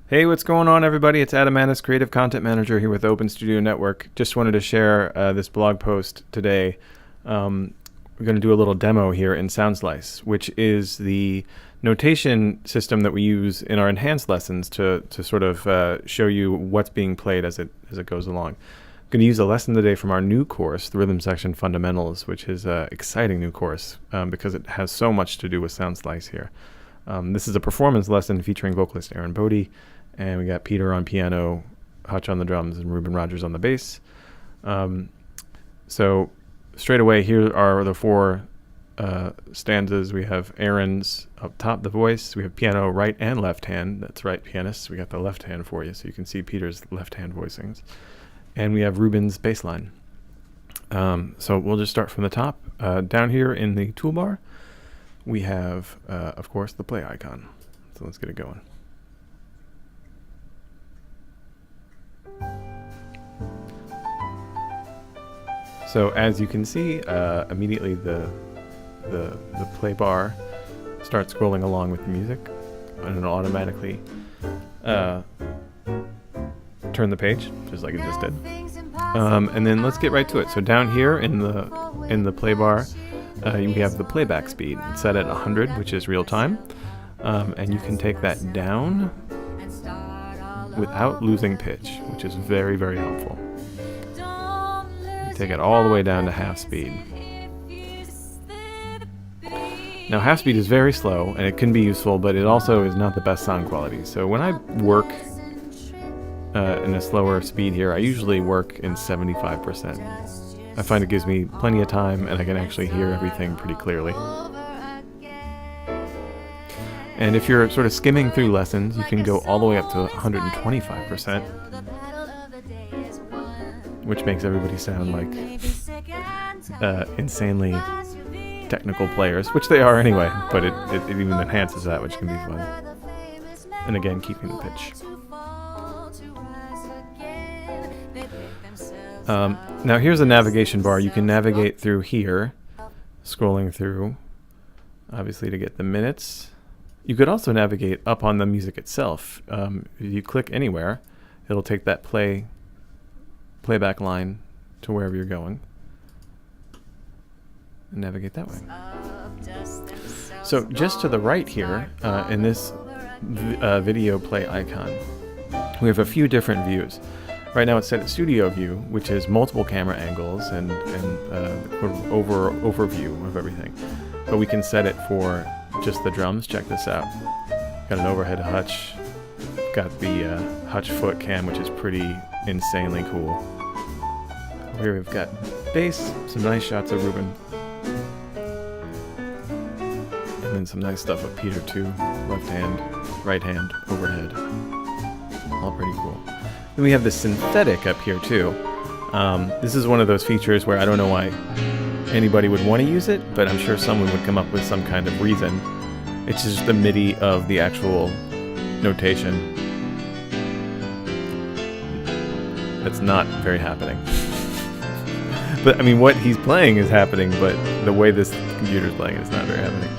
Hey, what's going on, everybody? It's Adam Manis, Creative Content Manager here with Open Studio Network. Just wanted to share this blog post today. We're going to do a little demo here in Soundslice, which is the notation system that we use in our enhanced lessons to sort of show you what's being played as it goes along. I'm going to use a lesson today from our new course, the Rhythm Section Fundamentals, which is an exciting new course because it has so much to do with Soundslice here. This is a performance lesson featuring vocalist Aaron Bodie. And we got Peter on piano, Hutch on the drums, and Ruben Rogers on the bass. So straight away, here are the four stanzas. We have Aaron's up top, the voice. We have piano right and left hand. That's right, pianists. We got the left hand for you, so you can see Peter's left hand voicings. And we have Ruben's bass line. So we'll just start from the top. Down here in the toolbar, we have, of course, the play icon. So let's get it going. So as you can see, immediately the play bar starts scrolling along with the music, and it'll automatically turn the page, just like it just did. And then let's get right to it. So down here in the play bar, we have the playback speed. It's set at 100, which is real time, and you can take that down without losing pitch, which is very, very helpful. Take it all the way down to half speed. Now half speed is very slow and it can be useful, but it also is not the best sound quality. So when I work in a slower speed here, I usually work in 75%. I find it gives me plenty of time and I can actually hear everything pretty clearly. And if you're sort of skimming through lessons, you can go all the way up to 125%. Which makes everybody sound like insanely technical players, which they are anyway, but it even enhances that, which can be fun. And again, keeping the pitch. Now here's a navigation bar. You can navigate through here, scrolling through, obviously to get the minutes. You could also navigate up on the music itself. If you click anywhere, it'll take that playback line to wherever you're going and navigate that way. So just to the right here, in this video play icon, we have a few different views. Right now it's set at studio view, which is multiple camera angles and overview of everything. But we can set it for just the drums. Check this out. Got an overhead hutch. Got the hutch foot cam, which is pretty insanely cool. Here we've got bass, some nice shots of Ruben, and then some nice stuff of Peter too. Left hand, right hand, overhead. All pretty cool. Then we have the synthetic up here too. This is one of those features where I don't know why anybody would want to use it, but I'm sure someone would come up with some kind of reason. It's just the MIDI of the actual notation. That's not very happening. But I mean, what he's playing is happening, but the way this computer's playing is not very happening.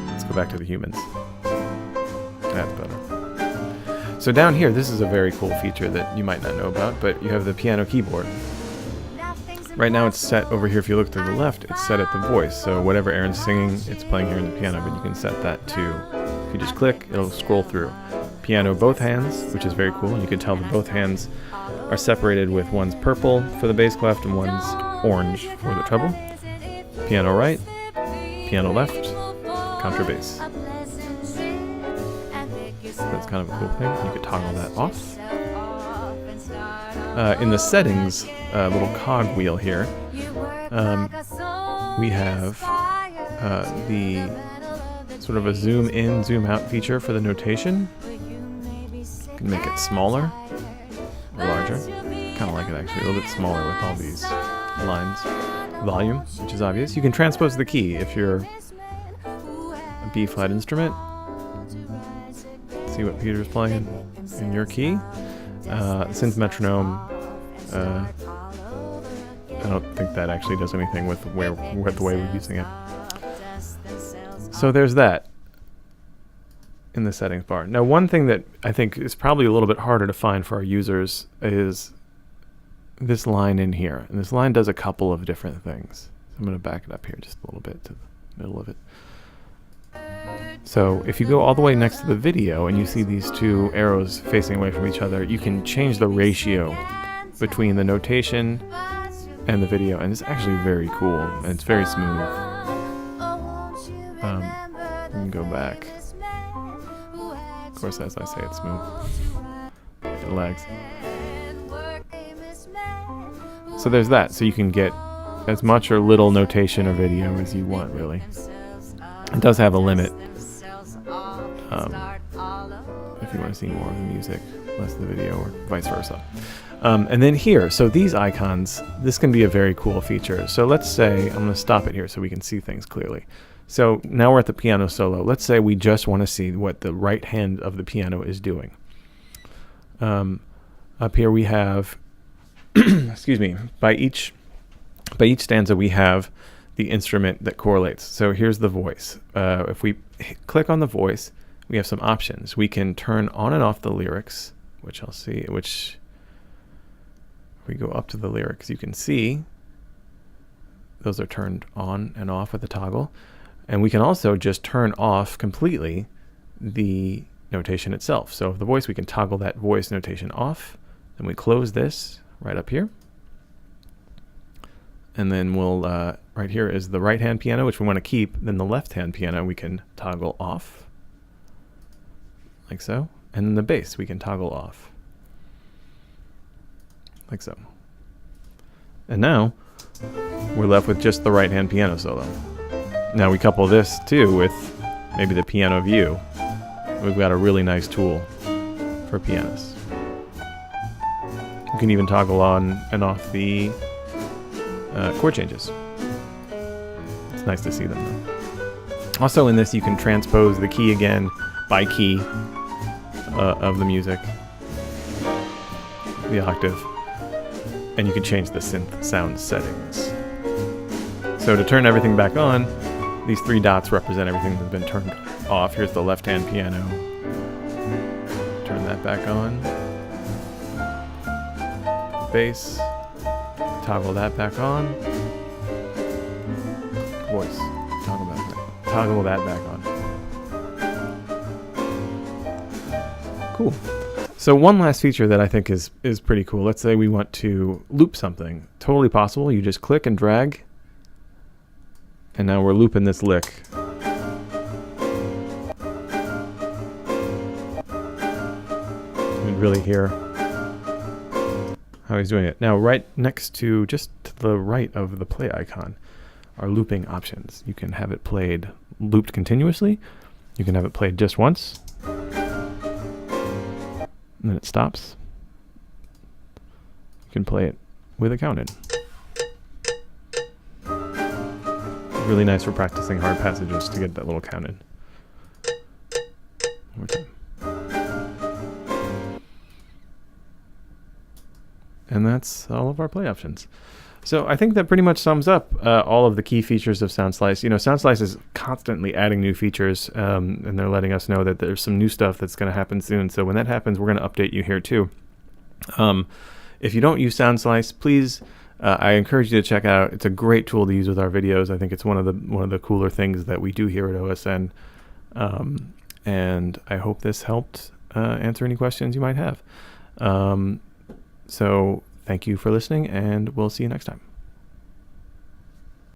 Let's go back to the humans. That's better. So down here, this is a very cool feature that you might not know about, but you have the piano keyboard. Right now it's set over here, if you look to the left, it's set at the voice. So whatever Aaron's singing, it's playing here in the piano, but you can set that to, if you just click, it'll scroll through. Piano both hands, which is very cool, and you can tell that both hands are separated with one's purple for the bass clef and one's orange for the treble. Piano right, piano left, contrabass. That's kind of a cool thing. You could toggle that off. In the settings little cog wheel here, we have the sort of a zoom in, zoom out feature for the notation. You can make it smaller or larger. Kind of like it actually, a little bit smaller with all these lines. Volume, which is obvious. You can transpose the key if you're a B flat instrument. See what Peter's playing in your key. Synth metronome. I don't think that actually does anything with the way we're using it. So there's that. in the settings bar. Now, one thing that I think is probably a little bit harder to find for our users is this line in here. And this line does a couple of different things. So I'm going to back it up here just a little bit to the middle of it. So if you go all the way next to the video and you see these two arrows facing away from each other, you can change the ratio between the notation and the video, and it's actually very cool and it's very smooth. You can go back. Of course, as I say, it's smooth. It lags. So there's that. So you can get as much or little notation or video as you want, really. It does have a limit. If you want to see more of the music, less of the video, or vice versa. And then here, so these icons, this can be a very cool feature. So let's say, I'm going to stop it here so we can see things clearly. So now we're at the piano solo. Let's say we just want to see what the right hand of the piano is doing. Up here we have, excuse me, by each stanza we have the instrument that correlates. So here's the voice. If we click on the voice, we have some options. We can turn on and off the lyrics, which I'll see, which if we go up to the lyrics, you can see those are turned on and off with a toggle. And we can also just turn off completely the notation itself. So the voice, we can toggle that voice notation off. Then we close this right up here. And then we'll, right here is the right hand piano, which we want to keep. Then the left hand piano, we can toggle off, like so. And then the bass, we can toggle off, like so. And now we're left with just the right hand piano solo. Now we couple this too with maybe the piano view. We've got a really nice tool for pianists. You can even toggle on and off the chord changes. It's nice to see them though. Also in this you can transpose the key again by key of the music, the octave, and you can change the synth sound settings. So to turn everything back on, these three dots represent everything that's been turned off. Here's the left hand piano. Turn that back on. Bass. Toggle that back on. Voice. Toggle that back on. Cool. So one last feature that I think is pretty cool. Let's say we want to loop something. Totally possible. You just click and drag. And now we're looping this lick. You can really hear how he's doing it. Now right next to, just to the right of the play icon, are looping options. You can have it played looped continuously. You can have it played just once. And then it stops. You can play it with a count in. Really nice for practicing hard passages to get that little count in. One more time. And that's all of our play options. So I think that pretty much sums up all of the key features of Soundslice. You know, Soundslice is constantly adding new features, and they're letting us know that there's some new stuff that's going to happen soon. So when that happens, we're going to update you here too. If you don't use Soundslice, please, I encourage you to check it out. It's a great tool to use with our videos. I think it's one of the cooler things that we do here at OSN. And I hope this helped answer any questions you might have. So thank you for listening, and we'll see you next time.